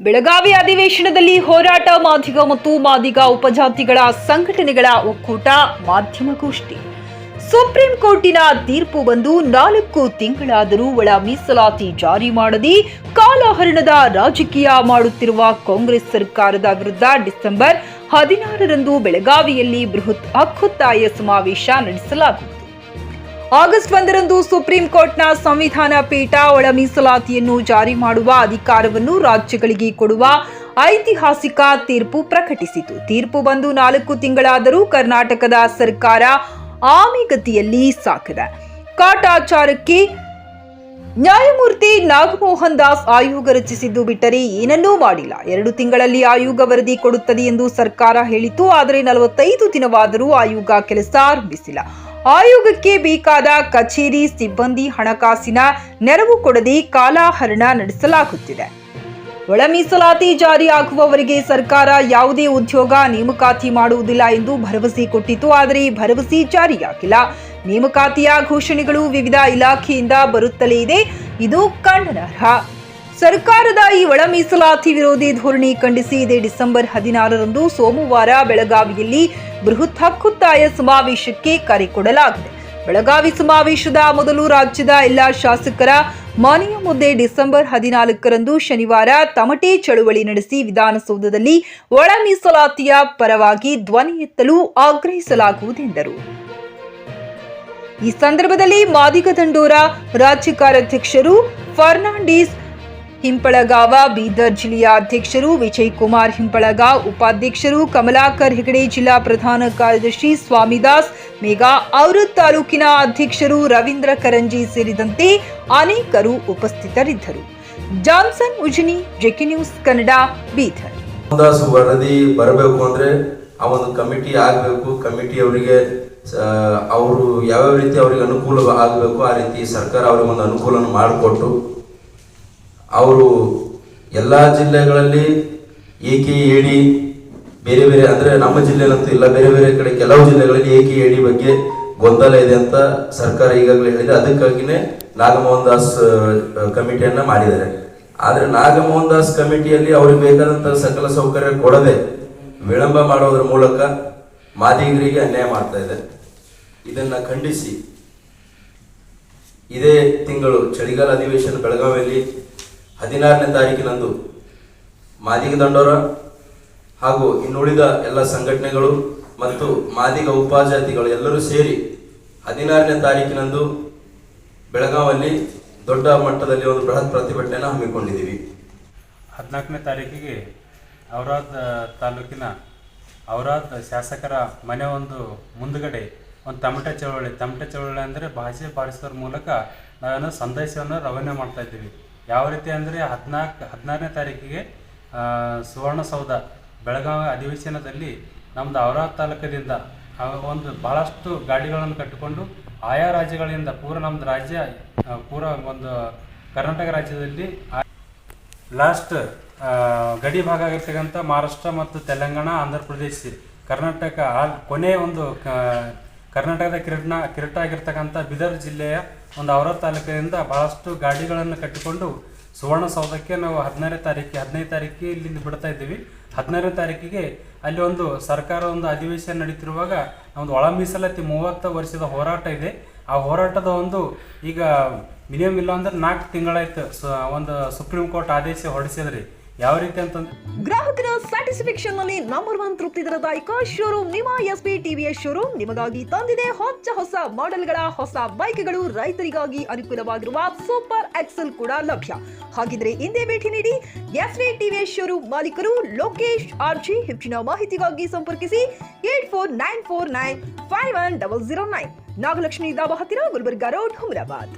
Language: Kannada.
ಬೆಳಗಾವಿ ಅಧಿವೇಶನದಲ್ಲಿ ಹೋರಾಟ ಮಾದಿಗ ಮತ್ತು ಮಾದಿಗ ಉಪಜಾತಿಗಳ ಸಂಘಟನೆಗಳ ಒಕ್ಕೂಟ ಮಾಧ್ಯಮಗೋಷ್ಠಿ. ಸುಪ್ರೀಂ ಕೋರ್ಟಿನ ತೀರ್ಪು ಬಂದು 4 ತಿಂಗಳಾದರೂ ಒಳ ಮೀಸಲಾತಿ ಜಾರಿ ಮಾಡದೆ ಕಾಲಹರಣದ ರಾಜಕೀಯ ಮಾಡುತ್ತಿರುವ ಕಾಂಗ್ರೆಸ್ ಸರ್ಕಾರದ ವಿರುದ್ಧ ಡಿಸೆಂಬರ್ 16ರಂದು ಬೆಳಗಾವಿಯಲ್ಲಿ ಬೃಹತ್ ಹಕ್ಕೊತ್ತಾಯ ಸಮಾವೇಶ ನಡೆಸಲಾಗುವುದು. ಆಗಸ್ಟ್ 1ರಂದು ಸುಪ್ರೀಂ ಕೋರ್ಟ್ನ ಸಂವಿಧಾನ ಪೀಠ ಒಳ ಮೀಸಲಾತಿಯನ್ನು ಜಾರಿ ಮಾಡುವ ಅಧಿಕಾರವನ್ನು ರಾಜ್ಯಗಳಿಗೆ ಕೊಡುವ ಐತಿಹಾಸಿಕ ತೀರ್ಪು ಪ್ರಕಟಿಸಿತು. ತೀರ್ಪು ಬಂದು 4 ತಿಂಗಳಾದರೂ ಕರ್ನಾಟಕದ ಸರ್ಕಾರ ಆಮೆಗತಿಯಲ್ಲಿ ಸಾಗಿದೆ. ಕಾಟಾಚಾರಕ್ಕೆ ನ್ಯಾಯಮೂರ್ತಿ ನಾಗಮೋಹನ್ ದಾಸ್ ಆಯೋಗ ರಚಿಸಿದ್ದು ಬಿಟ್ಟರೆ ಏನನ್ನೂ ಮಾಡಿಲ್ಲ. 2 ತಿಂಗಳಲ್ಲಿ ಆಯೋಗ ವರದಿ ಕೊಡುತ್ತದೆ ಎಂದು ಸರ್ಕಾರ ಹೇಳಿತು. ಆದರೆ 45 ದಿನವಾದರೂ ಆಯೋಗ ಕೆಲಸ ಆರಂಭಿಸಿಲ್ಲ. ಆಯೋಗಕ್ಕೆ ಬೇಕಾದ ಕಚೇರಿ ಸಿಬ್ಬಂದಿ ಹಣಕಾಸಿನ ನೆರವು ಕೊಡದೆ ಕಾಲಹರಣ ನಡೆಸಲಾಗುತ್ತಿದೆ. ಒಳ ಮೀಸಲಾತಿ ಜಾರಿಯಾಗುವವರೆಗೆ ಸರ್ಕಾರ ಯಾವುದೇ ಉದ್ಯೋಗ ನೇಮಕಾತಿ ಮಾಡುವುದಿಲ್ಲ ಎಂದು ಭರವಸೆ ಕೊಟ್ಟಿತು. ಆದರೆ ಈ ಭರವಸೆ ಜಾರಿಯಾಗಿಲ್ಲ. ನೇಮಕಾತಿಯ ಘೋಷಣೆಗಳು ವಿವಿಧ ಇಲಾಖೆಯಿಂದ ಬರುತ್ತಲೇ ಇದೆ. ಇದು ಖಂಡನಾರ್ಹ. ಸರ್ಕಾರದ ಈ ಒಳ ಮೀಸಲಾತಿ ವಿರೋಧಿ ಧೋರಣೆ ಖಂಡಿಸಿ ಇದೇ ಡಿಸೆಂಬರ್ 16ರಂದು ಸೋಮವಾರ ಬೆಳಗಾವಿಯಲ್ಲಿ ಬೃಹತ್ ಹಕ್ಕೊತ್ತಾಯ ಸಮಾವೇಶಕ್ಕೆ ಕರೆ ಕೊಡಲಾಗಿದೆ. ಬೆಳಗಾವಿ ಸಮಾವೇಶದ ಮೊದಲು ರಾಜ್ಯದ ಎಲ್ಲ ಶಾಸಕರ ಮನೆಯ ಮುಂದೆ ಡಿಸೆಂಬರ್ 14ರಂದು ಶನಿವಾರ ತಮಟೆ ಚಳುವಳಿ ನಡೆಸಿ ವಿಧಾನಸೌಧದಲ್ಲಿ ಒಳ ಮೀಸಲಾತಿಯ ಪರವಾಗಿ ಧ್ವನಿ ಎತ್ತಲು ಆಗ್ರಹಿಸಲಾಗುವುದೆಂದರು. ಈ ಸಂದರ್ಭದಲ್ಲಿ ಮಾದಿಗ ದಂಡೋರ ರಾಜ್ಯ ಕಾರ್ಯಾಧ್ಯಕ್ಷರು ಫರ್ನಾಂಡಿಸ್ ಹಿಂಪಳಗಾವ, ಬೀದರ್ ಜಿಲ್ಲೆಯ ಅಧ್ಯಕ್ಷರು ವಿಜಯ್ ಕುಮಾರ್ ಹಿಂಪಳಗಾವ್, ಉಪಾಧ್ಯಕ್ಷರು ಕಮಲಾಕರ್ ಹೆಗಡೆ, ಜಿಲ್ಲಾ ಪ್ರಧಾನ ಕಾರ್ಯದರ್ಶಿ ಸ್ವಾಮಿದಾಸ್ ಮೇಘಾ, ಔರದ್ ತಾಲೂಕಿನ ಅಧ್ಯಕ್ಷರು ರವೀಂದ್ರ ಕರಂಜಿ ಸೇರಿದಂತೆ ಅನೇಕರು ಉಪಸ್ಥಿತರಿದ್ದರು. Johnson Ujjini, JK news Kannada, Bidar. ವರದಿ ಬರಬೇಕು ಅಂದ್ರೆ ಆ ಒಂದು ಕಮಿಟಿ ಆಗಬೇಕು. ಕಮಿಟಿಯವರಿಗೆ ಅವರು ಯಾವ್ಯಾವ ರೀತಿ ಅವರಿಗೆ ಅನುಕೂಲ ಆಗಬೇಕು ಆ ರೀತಿ ಸರ್ಕಾರ ಅವರಿಗೆ ಒಂದು ಅನುಕೂಲ ಮಾಡಿಕೊಟ್ಟು ಅವರು ಎಲ್ಲ ಜಿಲ್ಲೆಗಳಲ್ಲಿ AKAD ಬೇರೆ ಬೇರೆ ಅಂದರೆ ನಮ್ಮ ಜಿಲ್ಲೆಯಲ್ಲಂತೂ ಇಲ್ಲ, ಬೇರೆ ಬೇರೆ ಕಡೆ ಕೆಲವು ಜಿಲ್ಲೆಗಳಲ್ಲಿ AKAD ಬಗ್ಗೆ ಗೊಂದಲ ಇದೆ ಅಂತ ಸರ್ಕಾರ ಈಗಾಗಲೇ ಹೇಳಿದೆ. ಅದಕ್ಕಾಗಿಯೇ ನಾಗಮೋಹನ್ ದಾಸ್ ಕಮಿಟಿಯನ್ನು ಮಾಡಿದ್ದಾರೆ. ಆದರೆ ನಾಗಮೋಹನ್ ದಾಸ್ ಕಮಿಟಿಯಲ್ಲಿ ಅವ್ರಿಗೆ ಬೇಕಾದಂಥ ಸಕಲ ಸೌಕರ್ಯ ಕೊಡದೆ ವಿಳಂಬ ಮಾಡೋದ್ರ ಮೂಲಕ ಮಾದಿಗರಿಗೆ ಅನ್ಯಾಯ ಮಾಡ್ತಾ ಇದೆ. ಇದನ್ನು ಖಂಡಿಸಿ ಇದೇ ತಿಂಗಳು ಚಳಿಗಾಲ ಅಧಿವೇಶನ ಬೆಳಗಾವಿಯಲ್ಲಿ 16ನೇ ತಾರೀಕಿನಂದು ಮಾದಿಗ ದಂಡೋರ ಹಾಗೂ ಇನ್ನುಳಿದ ಎಲ್ಲ ಸಂಘಟನೆಗಳು ಮತ್ತು ಮಾದಿಗ ಉಪಜಾತಿಗಳು ಎಲ್ಲರೂ ಸೇರಿ 16ನೇ ತಾರೀಕಿನಂದು ಬೆಳಗಾವಿಯಲ್ಲಿ ದೊಡ್ಡ ಮಟ್ಟದಲ್ಲಿ ಒಂದು ಬೃಹತ್ ಪ್ರತಿಭಟನೆಯನ್ನು ಹಮ್ಮಿಕೊಂಡಿದ್ದೀವಿ. 14ನೇ ತಾರೀಕಿಗೆ ಔರಾದ್ ತಾಲೂಕಿನ ಔರಾದ್ ಶಾಸಕರ ಮನೆ ಒಂದು ಮುಂದುಗಡೆ ಒಂದು ತಮಟೆ ಚಳವಳಿ ಅಂದರೆ ಭಾಷೆ ಬಾರಿಸೋದ್ರ ಮೂಲಕ ನಾವೇನೋ ಸಂದೇಶವನ್ನು ರವಾನೆ ಮಾಡ್ತಾ ಇದ್ದೀವಿ. ಯಾವ ರೀತಿ ಅಂದರೆ 16ನೇ ತಾರೀಕಿಗೆ ಸುವರ್ಣಸೌಧ ಬೆಳಗಾವಿ ಅಧಿವೇಶನದಲ್ಲಿ ನಮ್ಮದು ಔರಾದ್ ತಾಲೂಕದಿಂದ ಒಂದು ಬಹಳಷ್ಟು ಗಾಡಿಗಳನ್ನು ಕಟ್ಟಿಕೊಂಡು ಆಯಾ ರಾಜ್ಯಗಳಿಂದ ನಮ್ಮದು ರಾಜ್ಯ ಒಂದು ಕರ್ನಾಟಕ ರಾಜ್ಯದಲ್ಲಿ ಲಾಸ್ಟ್ ಗಡಿ ಭಾಗ ಆಗಿರ್ತಕ್ಕಂಥ ಮಹಾರಾಷ್ಟ್ರ ಮತ್ತು ತೆಲಂಗಾಣ, ಆಂಧ್ರ ಪ್ರದೇಶ, ಕರ್ನಾಟಕ ಕೊನೆಯ ಒಂದು ಕರ್ನಾಟಕದ ಕಿರೀಟ ಆಗಿರ್ತಕ್ಕಂಥ ಬೀದರ್ ಜಿಲ್ಲೆಯ ಒಂದು ಔರಾದ್ ತಾಲೂಕಿನಿಂದ ಬಹಳಷ್ಟು ಗಾಡಿಗಳನ್ನು ಕಟ್ಟಿಕೊಂಡು ಸುವರ್ಣಸೌಧಕ್ಕೆ ನಾವು 15ನೇ ತಾರೀಕಿಗೆ ಇಲ್ಲಿಂದ ಬಿಡ್ತಾ ಇದ್ದೀವಿ. 16ನೇ ತಾರೀಕಿಗೆ ಅಲ್ಲಿ ಒಂದು ಸರ್ಕಾರ ಒಂದು ಅಧಿವೇಶನ ನಡೀತಿರುವಾಗ ಒಂದು ಒಳ ಮೀಸಲಾತಿ 30 ವರ್ಷದ ಹೋರಾಟ ಇದೆ. ಆ ಹೋರಾಟದ ಒಂದು ಈಗ ಮಿನಿಮಮ್ ಇಲ್ಲ ಅಂದ್ರೆ 4 ತಿಂಗಳಾಯ್ತು ಒಂದು ಸುಪ್ರೀಂ ಕೋರ್ಟ್ ಆದೇಶ ಹೊರಡಿಸಿದ್ರಿ. ಯಾವ ರೀತಿ ಅಂತಂದ್ರೆ ಗ್ರಾಹಕರ ಸ್ಯಾಟಿಸ್ಫ್ಯಾಕ್ಷನ್ ನಲ್ಲಿ ನಂಬರ್ 1 ತೃಪ್ತಿದಾಯಕ ಶೋರೂಮ್ ನಿಮ್ಮ SP TVS ಶೋರೂಮ್ ನಿಮಗಾಗಿ ತಂದಿದೆ ಹೊಸ ಮಾಡೆಲ್ಗಳ ಹೊಸ ಬೈಕ್ಗಳು. ರೈತರಿಗಾಗಿ ಅನುಕೂಲವಾಗಿರುವ ಸೂಪರ್ ಎಕ್ಸೆಲ್ ಕೂಡ ಲಭ್ಯ. ಹಾಗಿದ್ರೆ ಹಿಂದೆ ಭೇಟಿ ನೀಡಿ SP TVS ಶೋರೂಮ್ ಮಾಲೀಕರು ಲೋಕೇಶ್ RG. ಹೆಚ್ಚಿನ ಮಾಹಿತಿಗಾಗಿ ಸಂಪರ್ಕಿಸಿ 8494951009. ನಾಗಲಕ್ಷ್ಮಿ ದಾಬಾ ಹತ್ತಿರ, ಗುಲ್ಬರ್ಗಾ ರೋಡ್, ಹುಮರಾಬಾದ್.